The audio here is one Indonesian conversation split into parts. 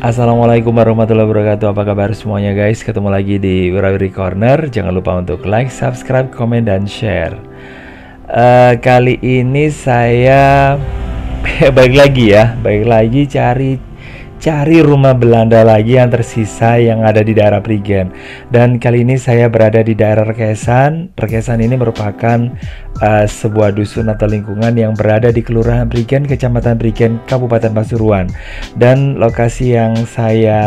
Assalamualaikum warahmatullahi wabarakatuh. Apa kabar semuanya guys? Ketemu lagi di Wirawiri Corner. Jangan lupa untuk like, subscribe, komen, dan share. Kali ini saya balik lagi cari rumah Belanda lagi yang tersisa yang ada di daerah Prigen. Dan kali ini saya berada di daerah Rekesan. Rekesan ini merupakan sebuah dusun atau lingkungan yang berada di Kelurahan Prigen, Kecamatan Prigen, Kabupaten Pasuruan. Dan lokasi yang saya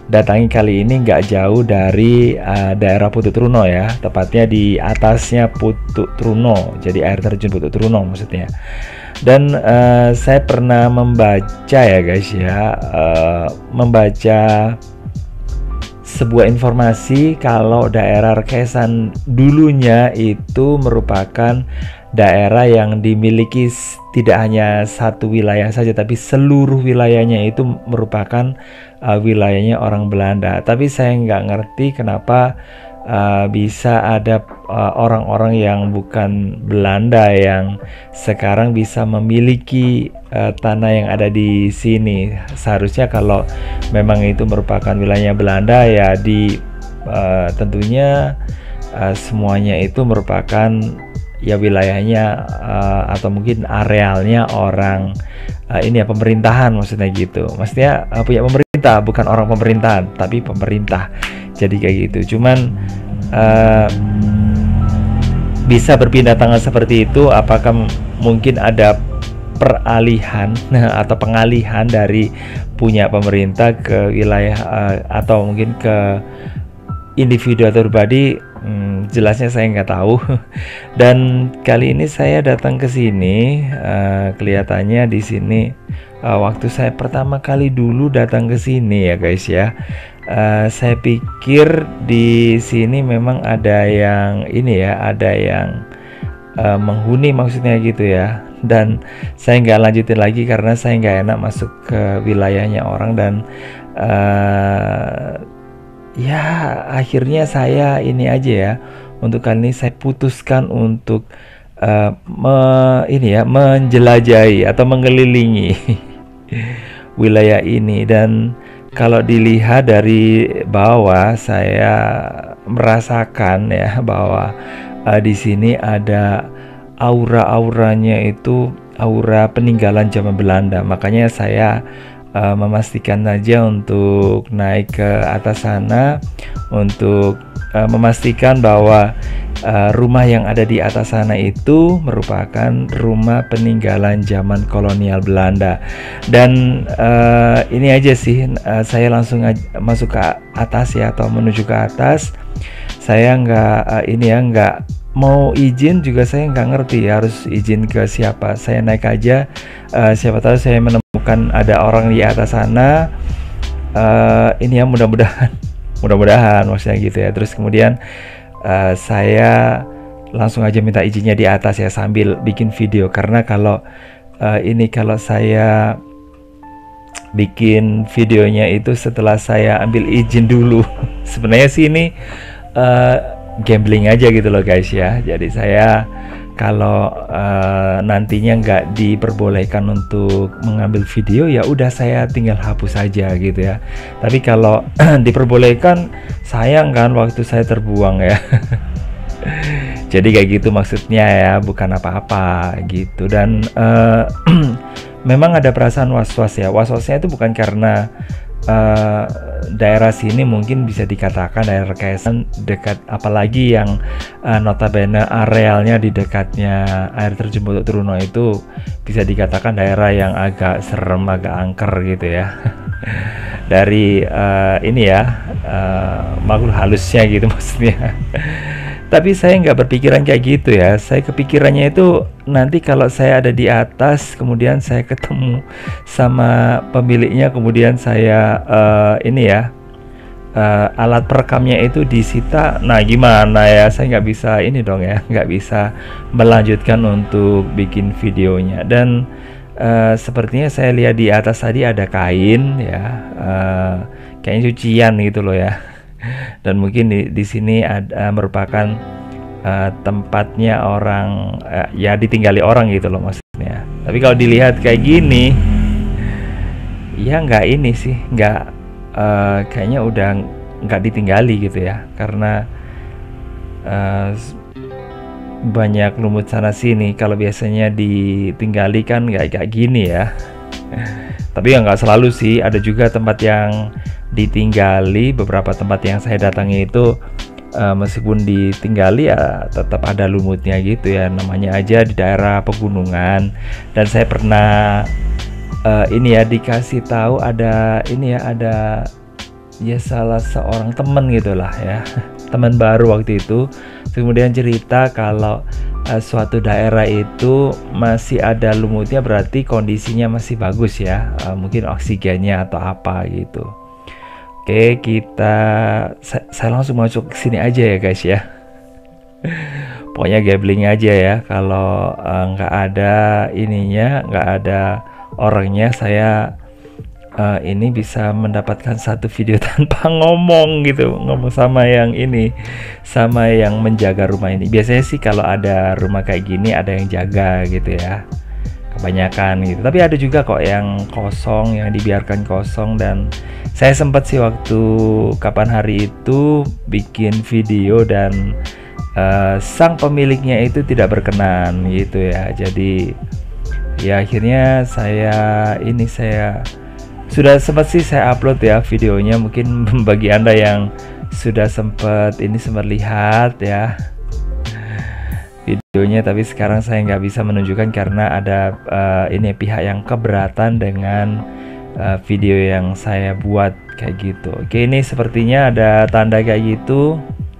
datangi kali ini nggak jauh dari daerah Putut Truno ya, tepatnya di atasnya Putut Truno, jadi air terjun Putut Truno maksudnya. Dan saya pernah membaca ya guys ya, membaca sebuah informasi kalau daerah Rekesan dulunya itu merupakan daerah yang dimiliki tidak hanya satu wilayah saja, tapi seluruh wilayahnya itu merupakan wilayahnya orang Belanda. Tapi saya nggak ngerti kenapa bisa ada orang-orang yang bukan Belanda yang sekarang bisa memiliki tanah yang ada di sini. Seharusnya kalau memang itu merupakan wilayahnya Belanda ya tentunya semuanya itu merupakan ya wilayahnya atau mungkin arealnya orang ini ya pemerintahan, maksudnya gitu. Maksudnya punya pemerintah, bukan orang pemerintahan tapi pemerintah. Jadi kayak gitu. Cuman bisa berpindah tangan seperti itu, apakah mungkin ada peralihan atau pengalihan dari punya pemerintah ke wilayah atau mungkin ke individu atau pribadi? Jelasnya saya nggak tahu. Dan kali ini saya datang ke sini, kelihatannya di sini waktu saya pertama kali dulu datang ke sini ya guys ya, saya pikir di sini memang ada yang ini ya, ada yang menghuni maksudnya gitu ya. Dan saya nggak lanjutin lagi karena saya nggak enak masuk ke wilayahnya orang. Dan ya akhirnya saya ini aja ya, untuk kali ini saya putuskan untuk menjelajahi atau mengelilingi wilayah ini. Dan kalau dilihat dari bawah, saya merasakan ya bahwa di sini ada aura-auranya itu aura peninggalan zaman Belanda. Makanya saya memastikan aja untuk naik ke atas sana untuk memastikan bahwa rumah yang ada di atas sana itu merupakan rumah peninggalan zaman kolonial Belanda. Dan ini aja sih, saya langsung masuk ke atas ya, atau menuju ke atas. Saya nggak mau izin juga, saya nggak ngerti harus izin ke siapa. Saya naik aja, siapa tahu saya menemukan ada orang di atas sana. Ini ya, mudah-mudahan maksudnya gitu ya. Terus kemudian saya langsung aja minta izinnya di atas ya, sambil bikin video. Karena kalau saya bikin videonya itu setelah saya ambil izin dulu. Sebenarnya sih ini gambling aja gitu loh guys ya. Jadi saya kalau nantinya nggak diperbolehkan untuk mengambil video, ya udah saya tinggal hapus aja gitu ya. Tapi kalau diperbolehkan, sayang kan waktu saya terbuang ya. Jadi kayak gitu maksudnya ya, bukan apa-apa gitu. Dan memang ada perasaan was-was ya. Was-wasnya itu bukan karena daerah sini mungkin bisa dikatakan daerah Rekesan dekat, apalagi yang notabene arealnya di dekatnya air terjun Putut Truno itu bisa dikatakan daerah yang agak serem, agak angker gitu ya. Dari ini ya, makhluk halusnya gitu maksudnya. Tapi saya nggak berpikiran kayak gitu ya. Saya kepikirannya itu nanti kalau saya ada di atas, kemudian saya ketemu sama pemiliknya, kemudian saya alat perekamnya itu disita. Nah gimana ya, saya nggak bisa ini dong ya, nggak bisa melanjutkan untuk bikin videonya. Dan sepertinya saya lihat di atas tadi ada kain ya, kayaknya cucian gitu loh ya. Dan mungkin di sini ada merupakan tempatnya orang ya ditinggali orang gitu loh maksudnya. Tapi kalau dilihat kayak gini ya nggak ini sih, nggak kayaknya udah nggak ditinggali gitu ya, karena eh, banyak lumut sana sini. Kalau biasanya ditinggali kan nggak kayak gini ya. Tapi ya nggak selalu sih, ada juga tempat yang ditinggali. Beberapa tempat yang saya datangi itu meskipun ditinggali ya tetap ada lumutnya gitu ya, namanya aja di daerah pegunungan. Dan saya pernah ini ya dikasih tahu ada ini ya, ada ya salah seorang temen gitulah ya, teman baru waktu itu, kemudian cerita kalau suatu daerah itu masih ada lumutnya, berarti kondisinya masih bagus ya, mungkin oksigennya atau apa gitu. Oke, saya langsung masuk ke sini aja ya guys ya. Pokoknya gambling aja ya, kalau nggak ada ininya, nggak ada orangnya, saya ini bisa mendapatkan satu video tanpa ngomong gitu, ngomong sama yang ini, sama yang menjaga rumah ini. Biasanya sih kalau ada rumah kayak gini ada yang jaga gitu ya, kebanyakan gitu. Tapi ada juga kok yang kosong, yang dibiarkan kosong. Dan saya sempat sih waktu kapan hari itu bikin video dan sang pemiliknya itu tidak berkenan gitu ya. Jadi ya akhirnya saya sudah sempat sih saya upload ya videonya. Mungkin bagi Anda yang sudah sempat lihat ya videonya, tapi sekarang saya nggak bisa menunjukkan karena ada ini pihak yang keberatan dengan video yang saya buat kayak gitu. Oke, ini sepertinya ada tanda kayak gitu.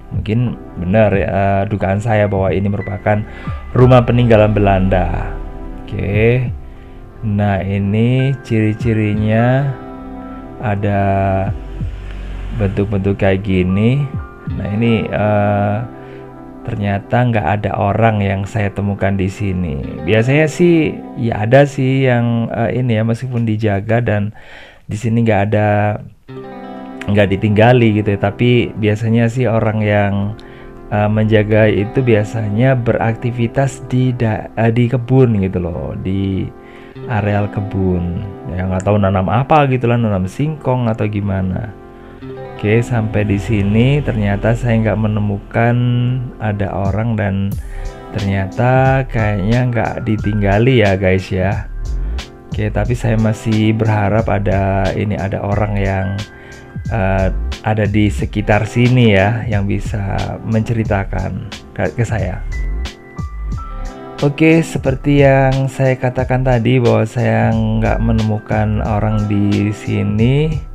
Mungkin benar dugaan saya bahwa ini merupakan rumah peninggalan Belanda. Oke, nah ini ciri-cirinya, ada bentuk-bentuk kayak gini. Nah ini ternyata nggak ada orang yang saya temukan di sini. Biasanya sih ya ada sih yang ini ya, meskipun dijaga dan di sini nggak ditinggali gitu ya. Tapi biasanya sih orang yang menjaga itu biasanya beraktivitas di kebun gitu loh, di areal kebun. Ya nggak tahu nanam apa gitu lah, nanam singkong atau gimana. Oke, sampai di sini ternyata saya nggak menemukan ada orang dan ternyata kayaknya nggak ditinggali ya guys ya. Oke, tapi saya masih berharap ada orang yang ada di sekitar sini ya, yang bisa menceritakan ke saya. Oke, seperti yang saya katakan tadi bahwa saya nggak menemukan orang di sini.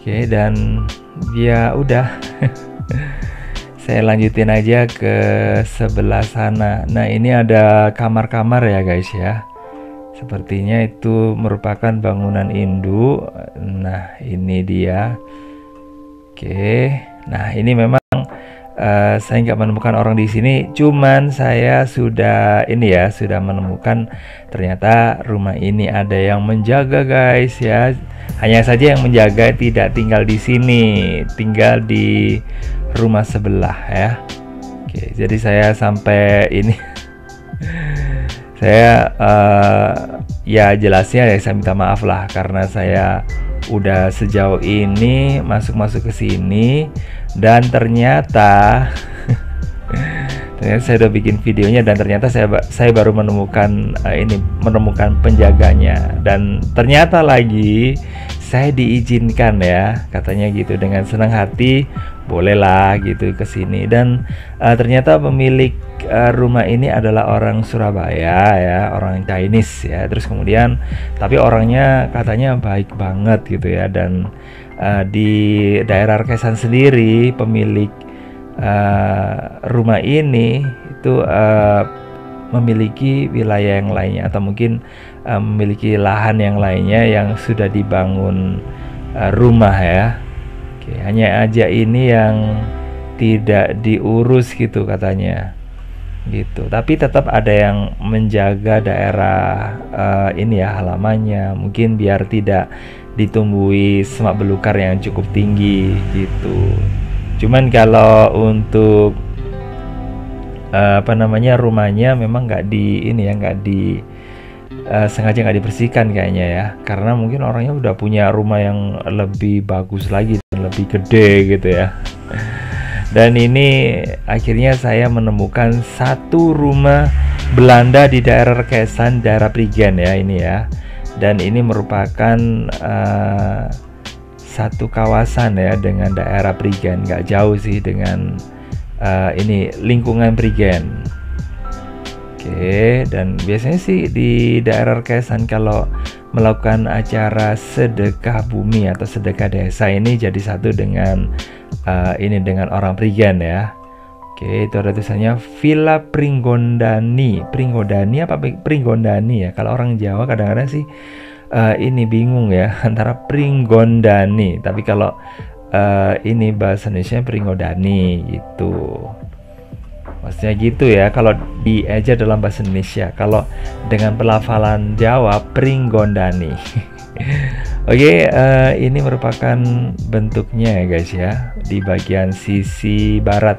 Oke, dan ya udah saya lanjutin aja ke sebelah sana. Nah ini ada kamar-kamar ya guys ya, sepertinya itu merupakan bangunan induk. Nah ini dia. Oke, nah ini memang saya nggak menemukan orang di sini, cuman saya sudah sudah menemukan ternyata rumah ini ada yang menjaga guys ya. Hanya saja yang menjaga tidak tinggal di sini, tinggal di rumah sebelah ya. Oke, jadi saya sampai ini saya ya jelasnya ya saya minta maaf lah, karena saya udah sejauh ini masuk ke sini dan ternyata saya udah bikin videonya dan ternyata saya baru menemukan menemukan penjaganya. Dan ternyata lagi saya diizinkan ya, katanya gitu, dengan senang hati bolehlah gitu ke sini. Dan ternyata pemilik rumah ini adalah orang Surabaya ya, orang Chinese ya. Terus kemudian tapi orangnya katanya baik banget gitu ya. Dan di daerah Arkesan sendiri pemilik rumah ini itu memiliki wilayah yang lainnya, atau mungkin memiliki lahan yang lainnya yang sudah dibangun rumah ya. Oke, hanya aja ini yang tidak diurus gitu katanya gitu. Tapi tetap ada yang menjaga daerah ini ya, halamannya, mungkin biar tidak ditumbuhi semak belukar yang cukup tinggi gitu. Cuman kalau untuk rumahnya memang nggak sengaja nggak dibersihkan kayaknya ya, karena mungkin orangnya udah punya rumah yang lebih bagus lagi dan lebih gede gitu ya. Dan ini akhirnya saya menemukan satu rumah Belanda di daerah Rekesan, daerah Prigen ya ini ya. Dan ini merupakan satu kawasan ya dengan daerah Prigen, nggak jauh sih dengan ini lingkungan Prigen. Oke, dan biasanya sih di daerah Rekesan kalau melakukan acara sedekah bumi atau sedekah desa ini jadi satu dengan ini dengan orang Prigen ya. Oke, itu ada tulisannya Villa Pringgondani. Pringgondani apa Pringgondani ya? Kalau orang Jawa kadang-kadang sih ini bingung ya antara Pringgondani. Tapi kalau ini bahasa Indonesia Pringgondani gitu. Maksudnya gitu ya kalau dieja dalam bahasa Indonesia. Kalau dengan pelafalan Jawa Pringgondani. Oke, ini merupakan bentuknya ya guys ya, di bagian sisi barat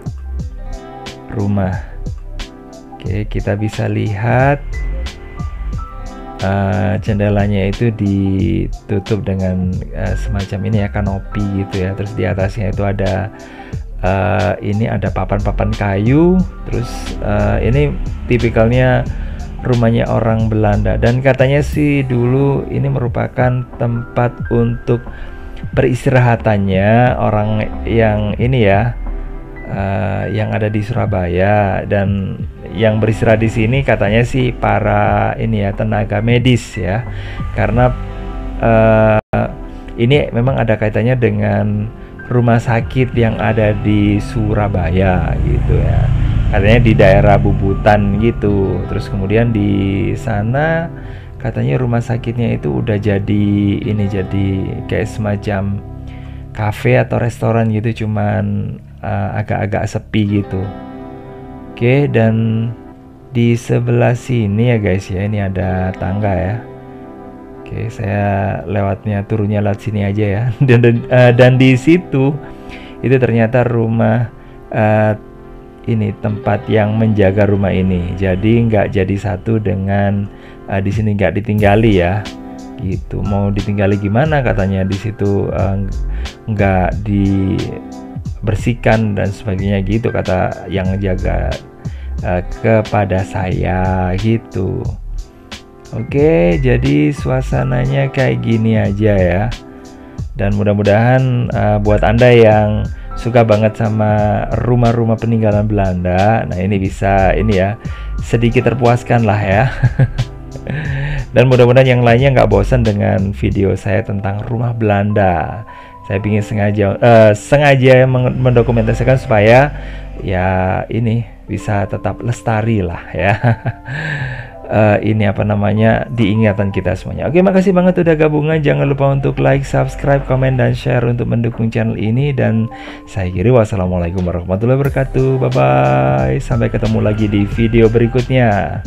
rumah. Oke, kita bisa lihat jendelanya itu ditutup dengan semacam ini ya, kanopi gitu ya. Terus di atasnya itu ada ini ada papan-papan kayu. Terus ini tipikalnya rumahnya orang Belanda, dan katanya sih dulu ini merupakan tempat untuk peristirahatannya orang yang ini ya, yang ada di Surabaya. Dan yang beristirahat di sini katanya sih para ini ya tenaga medis ya, karena ini memang ada kaitannya dengan rumah sakit yang ada di Surabaya gitu ya, katanya di daerah Bubutan gitu. Terus kemudian di sana katanya rumah sakitnya itu udah jadi ini, jadi kayak semacam kafe atau restoran gitu, cuman agak-agak sepi gitu. Oke, dan di sebelah sini ya guys ya, ini ada tangga ya. Oke, saya turunnya lewat sini aja ya. Dan di situ itu ternyata rumah ini tempat yang menjaga rumah ini. Jadi nggak jadi satu dengan di sini, nggak ditinggali ya. Gitu. Mau ditinggali gimana katanya di situ nggak dibersihkan dan sebagainya gitu, kata yang jaga kepada saya gitu. Oke, jadi suasananya kayak gini aja ya. Dan mudah-mudahan buat Anda yang suka banget sama rumah-rumah peninggalan Belanda, nah ini bisa ini ya, sedikit terpuaskan lah ya. Dan mudah-mudahan yang lainnya nggak bosan dengan video saya tentang rumah Belanda. Saya ingin sengaja mendokumentasikan supaya ya ini bisa tetap lestari lah ya. Ini apa namanya, diingatan kita semuanya. Oke, makasih banget udah gabungan. Jangan lupa untuk like, subscribe, komen, dan share untuk mendukung channel ini. Dan saya kira wassalamualaikum warahmatullahi wabarakatuh. Bye bye, sampai ketemu lagi di video berikutnya.